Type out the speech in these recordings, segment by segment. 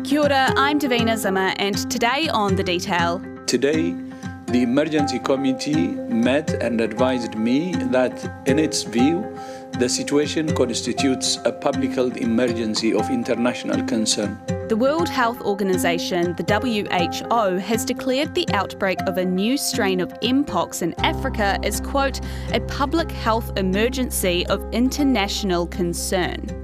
Kia ora, I'm Davina Zimmer, and today on The Detail. Today, the emergency committee met and advised me that, in its view, the situation constitutes a public health emergency of international concern. The World Health Organization, the WHO, has declared the outbreak of a new strain of Mpox in Africa as, quote, a public health emergency of international concern.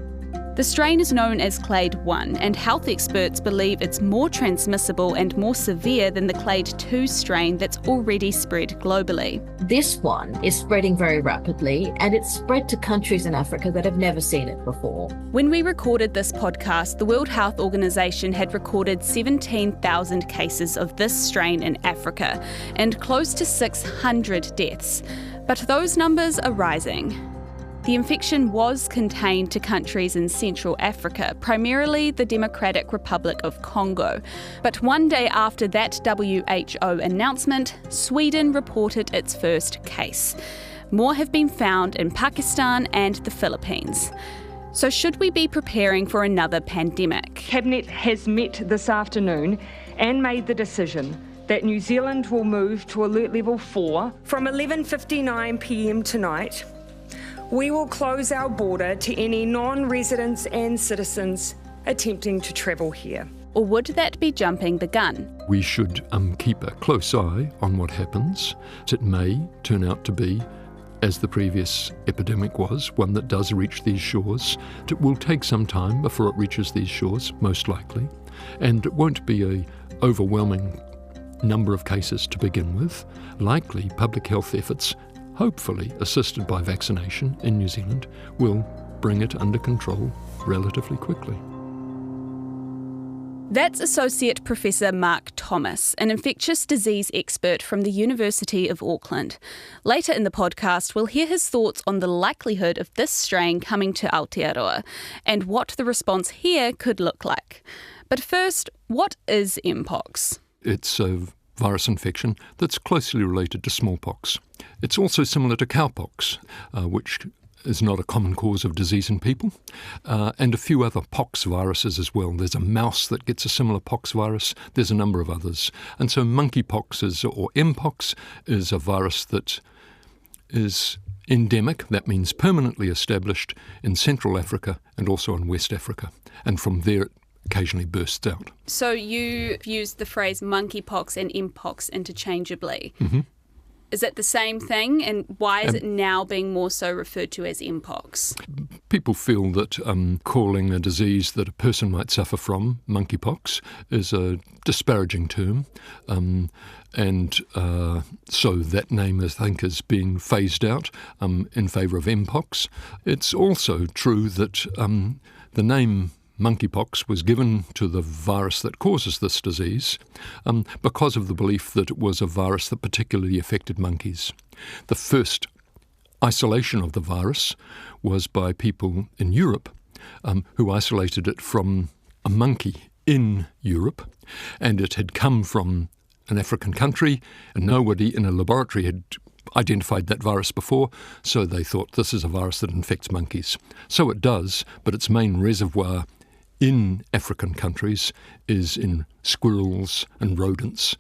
The strain is known as Clade 1, and health experts believe it's more transmissible and more severe than the Clade 2 strain that's already spread globally. This one is spreading very rapidly, and it's spread to countries in Africa that have never seen it before. When we recorded this podcast, the World Health Organization had recorded 17,000 cases of this strain in Africa and close to 600 deaths. But those numbers are rising. The infection was contained to countries in Central Africa, primarily the Democratic Republic of Congo. But one day after that WHO announcement, Sweden reported its first case. More have been found in Pakistan and the Philippines. So should we be preparing for another pandemic? Cabinet has met this afternoon and made the decision that New Zealand will move to Alert Level 4 from 11:59 p.m. tonight. We will close our border to any non-residents and citizens attempting to travel here. Or would that be jumping the gun? We should keep a close eye on what happens. It may turn out to be, as the previous epidemic was, one that does reach these shores. It will take some time before it reaches these shores, most likely, and it won't be an overwhelming number of cases to begin with. Likely, public health efforts, hopefully assisted by vaccination in New Zealand, will bring it under control relatively quickly. That's Associate Professor Mark Thomas, an infectious disease expert from the University of Auckland. Later in the podcast, we'll hear his thoughts on the likelihood of this strain coming to Aotearoa and what the response here could look like. But first, what is Mpox? It's a virus infection that's closely related to smallpox. It's also similar to cowpox, which is not a common cause of disease in people, and a few other pox viruses as well. There's a mouse that gets a similar pox virus. There's a number of others. And so monkeypox or Mpox is a virus that is endemic, that means permanently established in Central Africa and also in West Africa. And from there it occasionally bursts out. So you've used the phrase monkeypox and Mpox interchangeably. Mm-hmm. Is it the same thing, and why is it now being more so referred to as Mpox? People feel that calling a disease that a person might suffer from monkeypox is a disparaging term, so that name, I think, is being phased out in favour of Mpox. It's also true that the name monkeypox was given to the virus that causes this disease because of the belief that it was a virus that particularly affected monkeys. The first isolation of the virus was by people in Europe who isolated it from a monkey in Europe, and it had come from an African country, and nobody in a laboratory had identified that virus before, so they thought this is a virus that infects monkeys. So it does, but its main reservoir in African countries is in squirrels and rodents,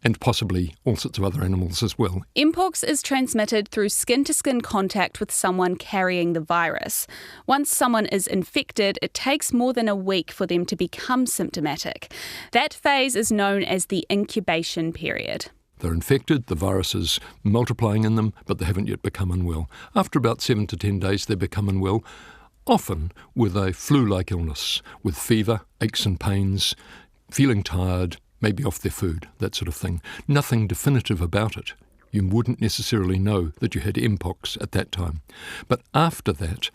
and possibly all sorts of other animals as well. Mpox is transmitted through skin-to-skin contact with someone carrying the virus. Once someone is infected, it takes more than a week for them to become symptomatic. That phase is known as the incubation period. They're infected, the virus is multiplying in them, but they haven't yet become unwell. After about 7 to 10 days, they become unwell, often with a flu-like illness, with fever, aches and pains, feeling tired, maybe off their food, that sort of thing. Nothing definitive about it. You wouldn't necessarily know that you had Mpox at that time. But after that,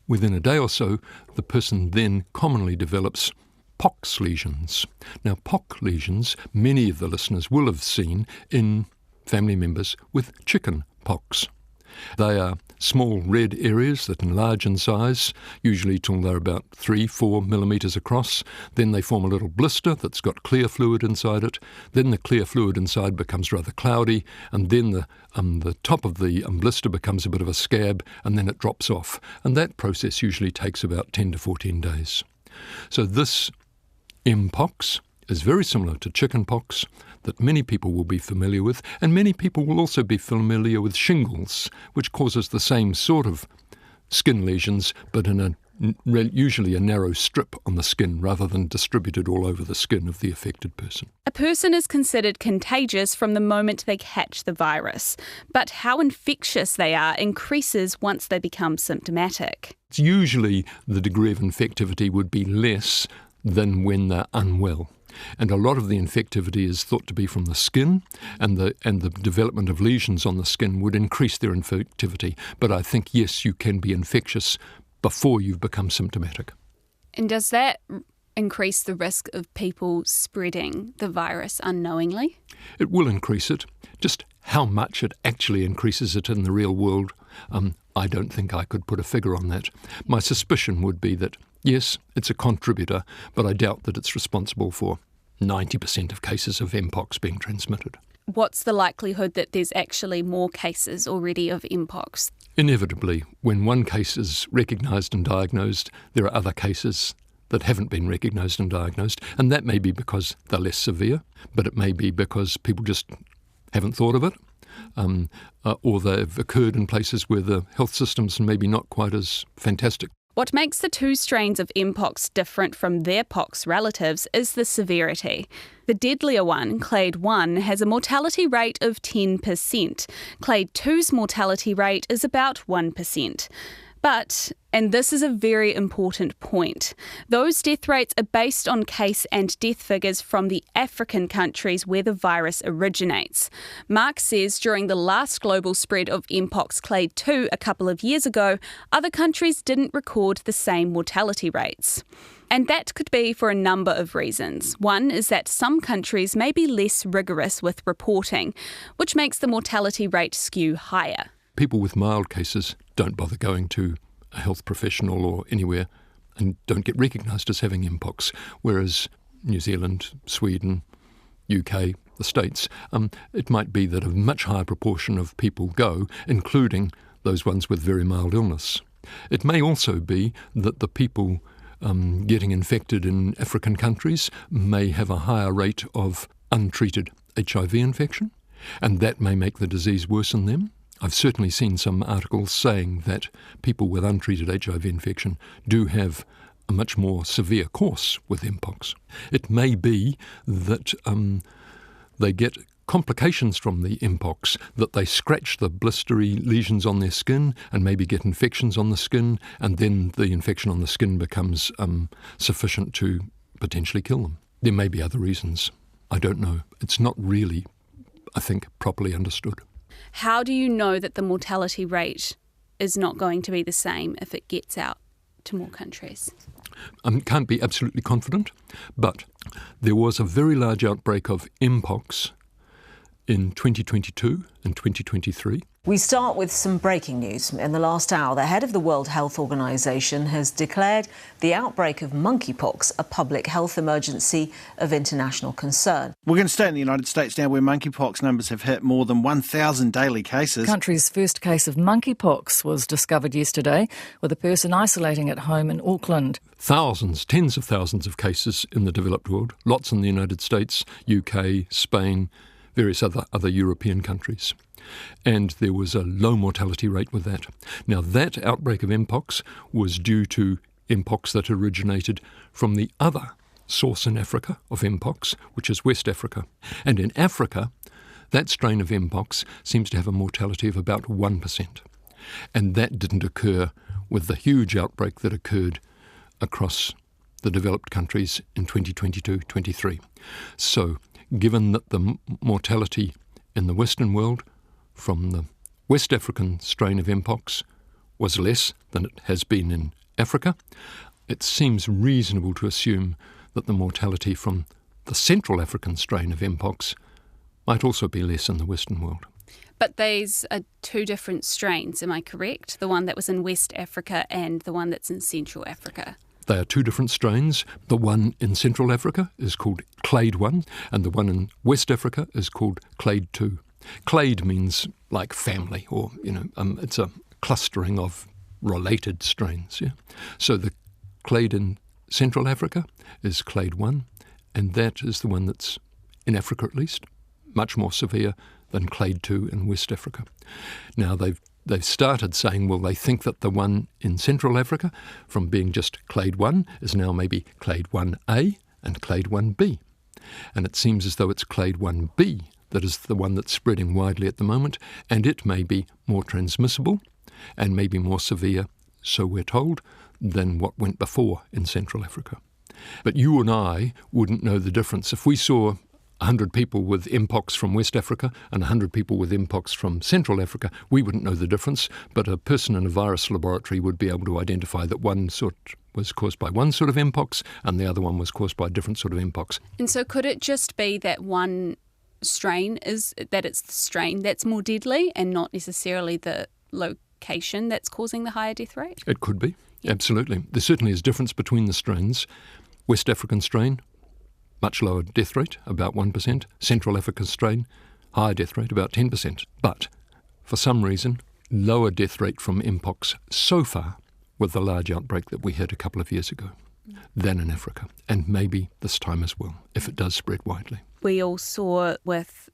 within a day or so, the person then commonly develops pox lesions. Now, pox lesions, many of the listeners will have seen in family members with chicken pox. They are small red areas that enlarge in size, usually till they're about 3-4 millimetres across. Then they form a little blister that's got clear fluid inside it. Then the clear fluid inside becomes rather cloudy, and then the top of the blister becomes a bit of a scab, and then it drops off. And that process usually takes about 10 to 14 days. So this Mpox is very similar to chickenpox that many people will be familiar with, and many people will also be familiar with shingles, which causes the same sort of skin lesions, but in usually a narrow strip on the skin rather than distributed all over the skin of the affected person. A person is considered contagious from the moment they catch the virus, but how infectious they are increases once they become symptomatic. Usually the degree of infectivity would be less than when they're unwell. And a lot of the infectivity is thought to be from the skin, and the development of lesions on the skin would increase their infectivity. But I think, yes, you can be infectious before you've become symptomatic. And does that increase the risk of people spreading the virus unknowingly? It will increase it. Just how much it actually increases it in the real world, I don't think I could put a figure on that. My suspicion would be that, yes, it's a contributor, but I doubt that it's responsible for 90% of cases of Mpox being transmitted. What's the likelihood that there's actually more cases already of Mpox? Inevitably, when one case is recognised and diagnosed, there are other cases that haven't been recognised and diagnosed, and that may be because they're less severe, but it may be because people just haven't thought of it, or they've occurred in places where the health systems are maybe not quite as fantastic. What makes the two strains of Mpox different from their pox relatives is the severity. The deadlier one, Clade 1, has a mortality rate of 10%. Clade 2's mortality rate is about 1%. But, and this is a very important point, those death rates are based on case and death figures from the African countries where the virus originates. Mark says during the last global spread of Mpox Clade 2 a couple of years ago, other countries didn't record the same mortality rates. And that could be for a number of reasons. One is that some countries may be less rigorous with reporting, which makes the mortality rate skew higher. People with mild cases don't bother going to a health professional or anywhere and don't get recognised as having Mpox, whereas New Zealand, Sweden, UK, the States, it might be that a much higher proportion of people go, including those ones with very mild illness. It may also be that the people getting infected in African countries may have a higher rate of untreated HIV infection, and that may make the disease worse in them. I've certainly seen some articles saying that people with untreated HIV infection do have a much more severe course with Mpox. It may be that they get complications from the Mpox, that they scratch the blistery lesions on their skin and maybe get infections on the skin, and then the infection on the skin becomes sufficient to potentially kill them. There may be other reasons. I don't know. It's not really, I think, properly understood. How do you know that the mortality rate is not going to be the same if it gets out to more countries? Can't be absolutely confident, but there was a very large outbreak of Mpox in 2022 and 2023. We start with some breaking news. In the last hour, the head of the World Health Organization has declared the outbreak of monkeypox a public health emergency of international concern. We're going to stay in the United States now, where monkeypox numbers have hit more than 1,000 daily cases. The country's first case of monkeypox was discovered yesterday, with a person isolating at home in Auckland. Thousands, tens of thousands of cases in the developed world, lots in the United States, UK, Spain, various other European countries. And there was a low mortality rate with that. Now, that outbreak of Mpox was due to Mpox that originated from the other source in Africa of Mpox, which is West Africa. And in Africa, that strain of Mpox seems to have a mortality of about 1%. And that didn't occur with the huge outbreak that occurred across the developed countries in 2022-23. So, given that the mortality in the Western world from the West African strain of Mpox was less than it has been in Africa, it seems reasonable to assume that the mortality from the Central African strain of Mpox might also be less in the Western world. But these are two different strains, am I correct? The one that was in West Africa and the one that's in Central Africa. They are two different strains. The one in Central Africa is called Clade 1, and the one in West Africa is called Clade 2. Clade means like family, or, it's a clustering of related strains. Yeah? So the clade in Central Africa is clade 1, and that is the one that's, in Africa at least, much more severe than clade 2 in West Africa. Now, they've started saying, well, they think that the one in Central Africa, from being just clade 1, is now maybe clade 1A and clade 1B. And it seems as though it's clade 1B that is the one that's spreading widely at the moment, and it may be more transmissible and maybe more severe, so we're told, than what went before in Central Africa. But you and I wouldn't know the difference. If we saw 100 people with Mpox from West Africa and 100 people with Mpox from Central Africa, we wouldn't know the difference, but a person in a virus laboratory would be able to identify that one sort was caused by one sort of Mpox and the other one was caused by a different sort of Mpox. And so could it just be that one strain it's the strain that's more deadly and not necessarily the location that's causing the higher death rate? It could be, absolutely. There certainly is difference between the strains. West African strain, much lower death rate, about 1%. Central African strain, higher death rate, about 10%. But for some reason, lower death rate from Mpox so far with the large outbreak that we had a couple of years ago than in Africa, and maybe this time as well, if it does spread widely. We all saw with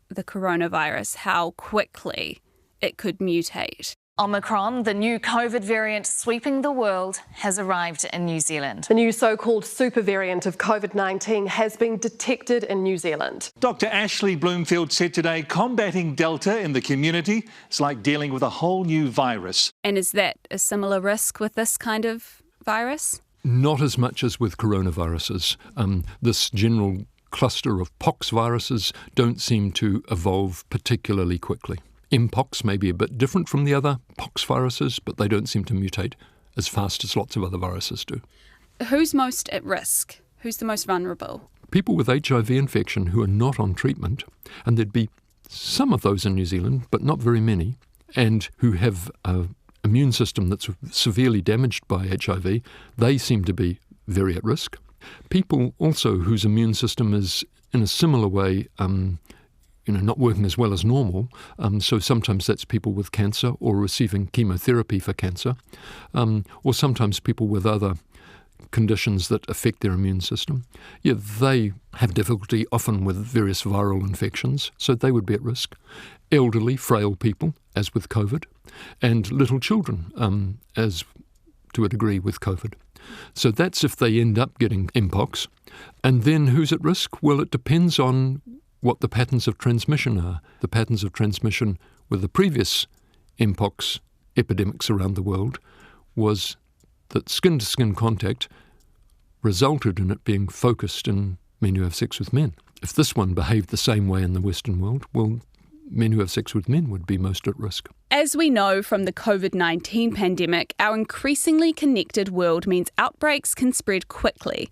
the coronavirus how quickly it could mutate. Omicron, the new COVID variant sweeping the world, has arrived in New Zealand. A new so-called super variant of COVID-19 has been detected in New Zealand. Dr. Ashley Bloomfield said today combating Delta in the community is like dealing with a whole new virus. And is that a similar risk with this kind of virus? Not as much as with coronaviruses. This general cluster of pox viruses don't seem to evolve particularly quickly. Mpox may be a bit different from the other pox viruses, but they don't seem to mutate as fast as lots of other viruses do. Who's most at risk? Who's the most vulnerable? People with HIV infection who are not on treatment, and there'd be some of those in New Zealand, but not very many, and who have an immune system that's severely damaged by HIV, they seem to be very at risk. People also whose immune system is in a similar way not working as well as normal. So sometimes that's people with cancer or receiving chemotherapy for cancer, or sometimes people with other conditions that affect their immune system. Yeah, they have difficulty often with various viral infections, so they would be at risk. Elderly, frail people, as with COVID, and little children, as to a degree with COVID. So that's if they end up getting Mpox. And then who's at risk? Well, it depends on what the patterns of transmission are. The patterns of transmission with the previous Mpox epidemics around the world was that skin-to-skin contact resulted in it being focused in men who have sex with men. If this one behaved the same way in the Western world, well, men who have sex with men would be most at risk. As we know from the COVID-19 pandemic, our increasingly connected world means outbreaks can spread quickly.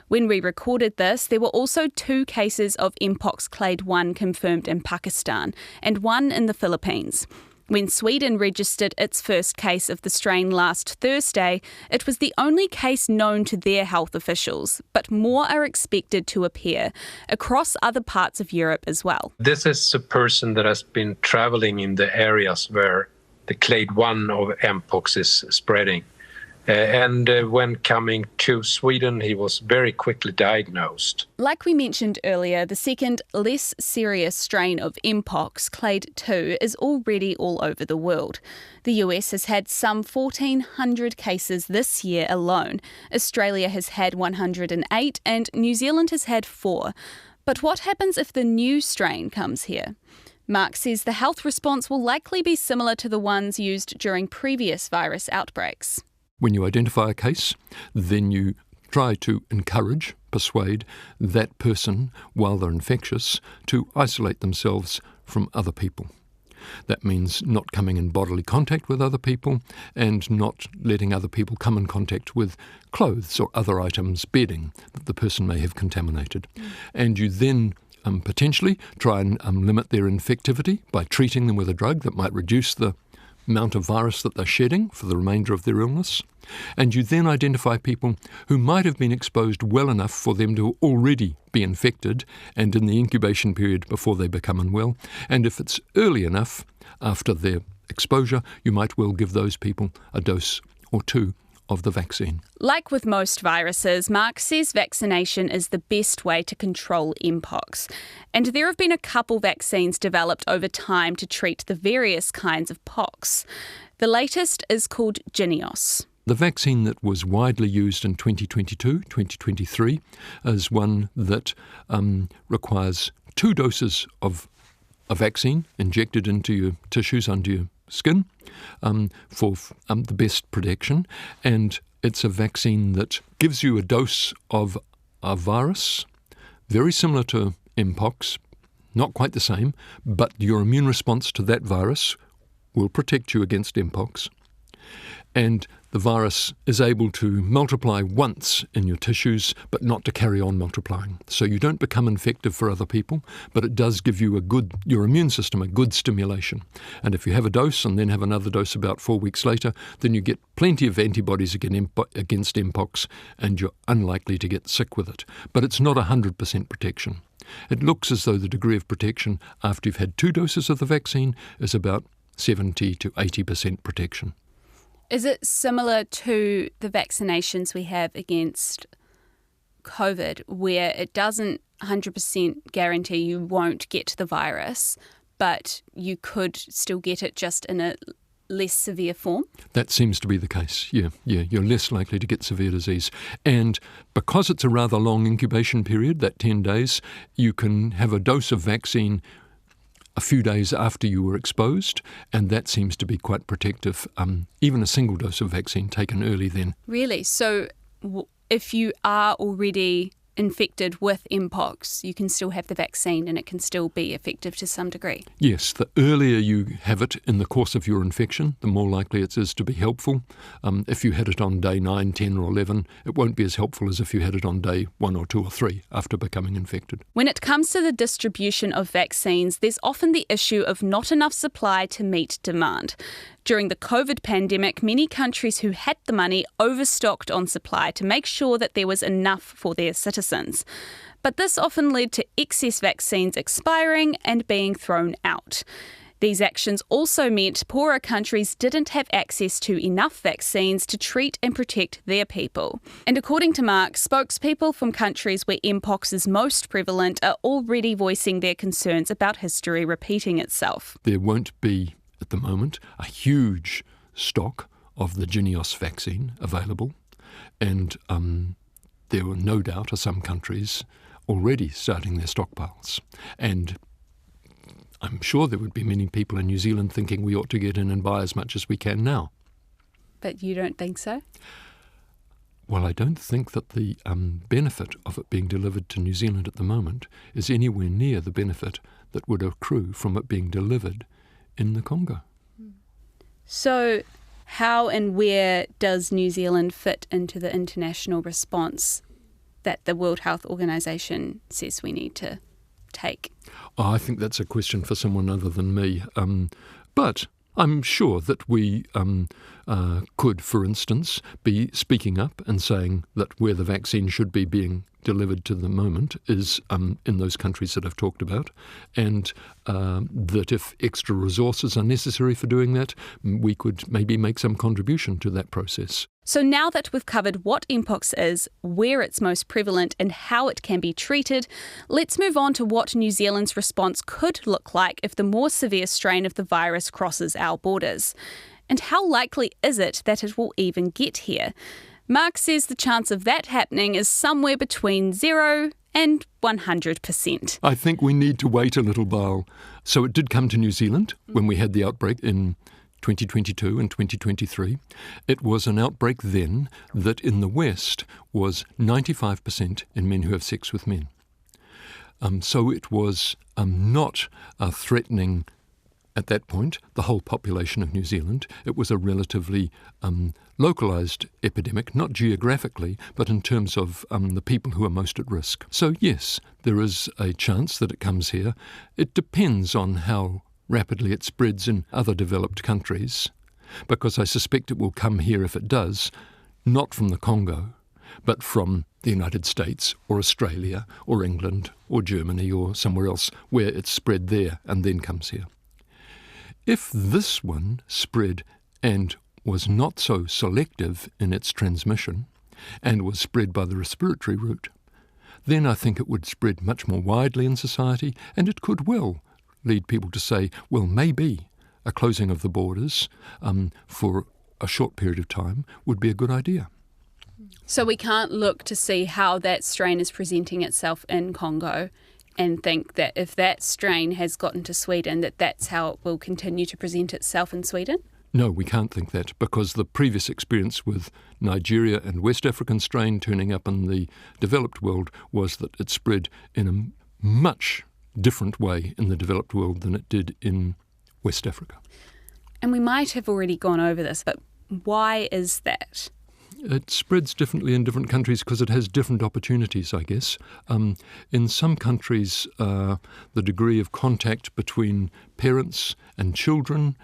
When we recorded this, there were also 2 cases of Mpox clade 1 confirmed in Pakistan and 1 in the Philippines. When Sweden registered its first case of the strain last Thursday, it was the only case known to their health officials, but more are expected to appear across other parts of Europe as well. This is a person that has been traveling in the areas where the clade 1 of Mpox is spreading. And when coming to Sweden, he was very quickly diagnosed. Like we mentioned earlier, the second, less serious strain of Mpox, clade 2, is already all over the world. The US has had some 1,400 cases this year alone. Australia has had 108 and New Zealand has had 4. But what happens if the new strain comes here? Mark says the health response will likely be similar to the ones used during previous virus outbreaks. When you identify a case, then you try to encourage, persuade that person, while they're infectious, to isolate themselves from other people. That means not coming in bodily contact with other people and not letting other people come in contact with clothes or other items, bedding, that the person may have contaminated. And you then potentially try and limit their infectivity by treating them with a drug that might reduce the amount of virus that they're shedding for the remainder of their illness. And you then identify people who might have been exposed well enough for them to already be infected and in the incubation period before they become unwell. And if it's early enough after their exposure, you might well give those people a dose or 2 of the vaccine. Like with most viruses, Mark says vaccination is the best way to control Mpox. And there have been a couple vaccines developed over time to treat the various kinds of pox. The latest is called Jynneos. The vaccine that was widely used in 2022, 2023, is one that requires 2 doses of a vaccine injected into your tissues under your skin for the best protection. And it's a vaccine that gives you a dose of a virus, very similar to Mpox, not quite the same, but your immune response to that virus will protect you against Mpox. And the virus is able to multiply once in your tissues, but not to carry on multiplying. So you don't become infective for other people, but it does give you your immune system a good stimulation. And if you have a dose and then have another dose about 4 weeks later, then you get plenty of antibodies against Mpox, and you're unlikely to get sick with it. But it's not 100% protection. It looks as though the degree of protection after you've had 2 doses of the vaccine is about 70 to 80% protection. Is it similar to the vaccinations we have against COVID, where it doesn't 100% guarantee you won't get the virus, but you could still get it just in a less severe form? That seems to be the case, yeah. You're less likely to get severe disease. And because it's a rather long incubation period, that 10 days, you can have a dose of vaccine a few days after you were exposed, and that seems to be quite protective, even a single dose of vaccine taken early then. Really? So if you are already infected with Mpox, you can still have the vaccine and it can still be effective to some degree? Yes, the earlier you have it in the course of your infection, the more likely it is to be helpful. If you had it on day 9, 10 or 11, it won't be as helpful as if you had it on day 1 or 2 or 3 after becoming infected. When it comes to the distribution of vaccines, there's often the issue of not enough supply to meet demand. During the COVID pandemic, many countries who had the money overstocked on supply to make sure that there was enough for their citizens. But this often led to excess vaccines expiring and being thrown out. These actions also meant poorer countries didn't have access to enough vaccines to treat and protect their people. And according to Mark, spokespeople from countries where Mpox is most prevalent are already voicing their concerns about history repeating itself. There won't be, at the moment, a huge stock of the Jynneos vaccine available, and there were no doubt are some countries already starting their stockpiles. And I'm sure there would be many people in New Zealand thinking we ought to get in and buy as much as we can now. But you don't think so? Well, I don't think that the benefit of it being delivered to New Zealand at the moment is anywhere near the benefit that would accrue from it being delivered in the Congo. So how and where does New Zealand fit into the international response that the World Health Organization says we need to take? Oh, I think that's a question for someone other than me. But I'm sure that we could, for instance, be speaking up and saying that where the vaccine should be being delivered to the moment is in those countries that I've talked about, and that if extra resources are necessary for doing that, we could maybe make some contribution to that process. So now that we've covered what Mpox is, where it's most prevalent and how it can be treated, let's move on to what New Zealand's response could look like if the more severe strain of the virus crosses our borders. And how likely is it that it will even get here? Mark says the chance of that happening is somewhere between 0 and 100%. I think we need to wait a little while. So it did come to New Zealand when we had the outbreak in 2022 and 2023. It was an outbreak then that in the West was 95% in men who have sex with men. So it was not threatening at that point the whole population of New Zealand. It was a relatively localised epidemic, not geographically, but in terms of the people who are most at risk. So yes, there is a chance that it comes here. It depends on how rapidly it spreads in other developed countries, because I suspect it will come here if it does, not from the Congo, but from the United States or Australia or England or Germany or somewhere else where it's spread there and then comes here. If this one spread and was not so selective in its transmission and was spread by the respiratory route, then I think it would spread much more widely in society, and it could well lead people to say, well, maybe a closing of the borders for a short period of time would be a good idea. So we can't look to see how that strain is presenting itself in Congo and think that if that strain has gotten to Sweden, that that's how it will continue to present itself in Sweden? No, we can't think that, because the previous experience with Nigeria and West African strain turning up in the developed world was that it spread in a much different way in the developed world than it did in West Africa. And we might have already gone over this, but why is that? It spreads differently in different countries because it has different opportunities, I guess. In some countries, the degree of contact between parents and children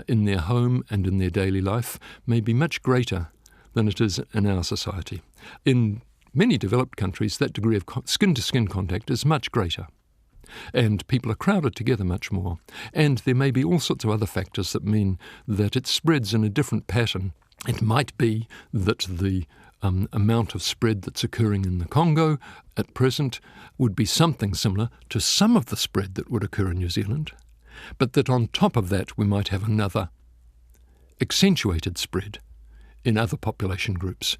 in their home and in their daily life may be much greater than it is in our society. In many developed countries, that degree of skin-to-skin contact is much greater, and people are crowded together much more. And there may be all sorts of other factors that mean that it spreads in a different pattern. It might be that the amount of spread that's occurring in the Congo at present would be something similar to some of the spread that would occur in New Zealand, but that on top of that we might have another accentuated spread in other population groups.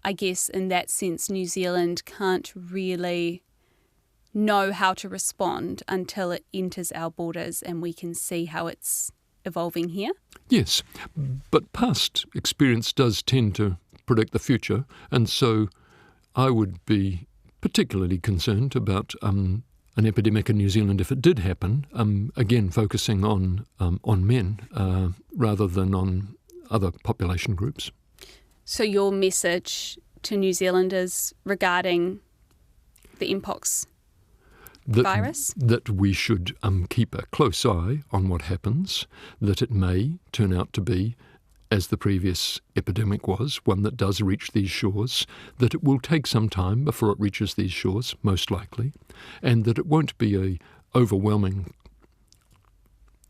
I guess in that sense, New Zealand can't really know how to respond until it enters our borders and we can see how it's evolving here? Yes, but past experience does tend to predict the future, and so I would be particularly concerned about an epidemic in New Zealand if it did happen, again focusing on men rather than on other population groups. So your message to New Zealanders regarding the Mpox virus? That we should keep a close eye on what happens, that it may turn out to be, as the previous epidemic was, one that does reach these shores, that it will take some time before it reaches these shores, most likely, and that it won't be an overwhelming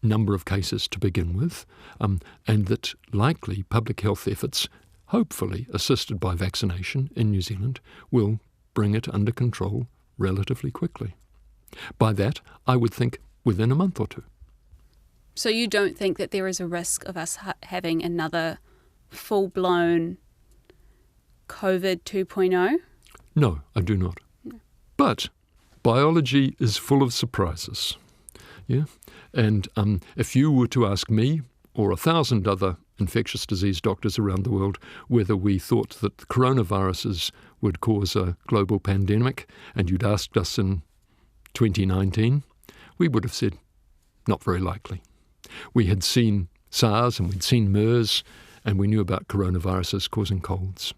number of cases to begin with, and that likely public health efforts, hopefully assisted by vaccination in New Zealand, will bring it under control relatively quickly. By that, I would think within a month or two. So you don't think that there is a risk of us having another full-blown COVID 2.0? No, I do not. No. But biology is full of surprises. Yeah, and if you were to ask me or 1,000 other infectious disease doctors around the world whether we thought that coronaviruses would cause a global pandemic, and you'd asked us in 2019, we would have said, not very likely. We had seen SARS and we'd seen MERS, and we knew about coronaviruses causing colds.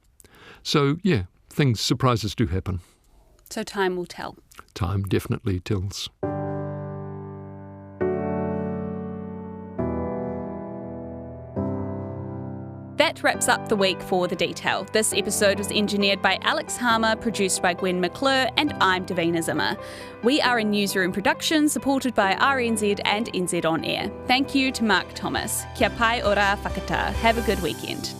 So, yeah, surprises do happen. So time will tell. Time definitely tells. That wraps up the week for The Detail. This episode was engineered by Alex Harmer, produced by Gwen McClure, and I'm Davina Zimmer. We are a newsroom production supported by RNZ and NZ On Air. Thank you to Mark Thomas. Kia pai ora whakata. Have a good weekend.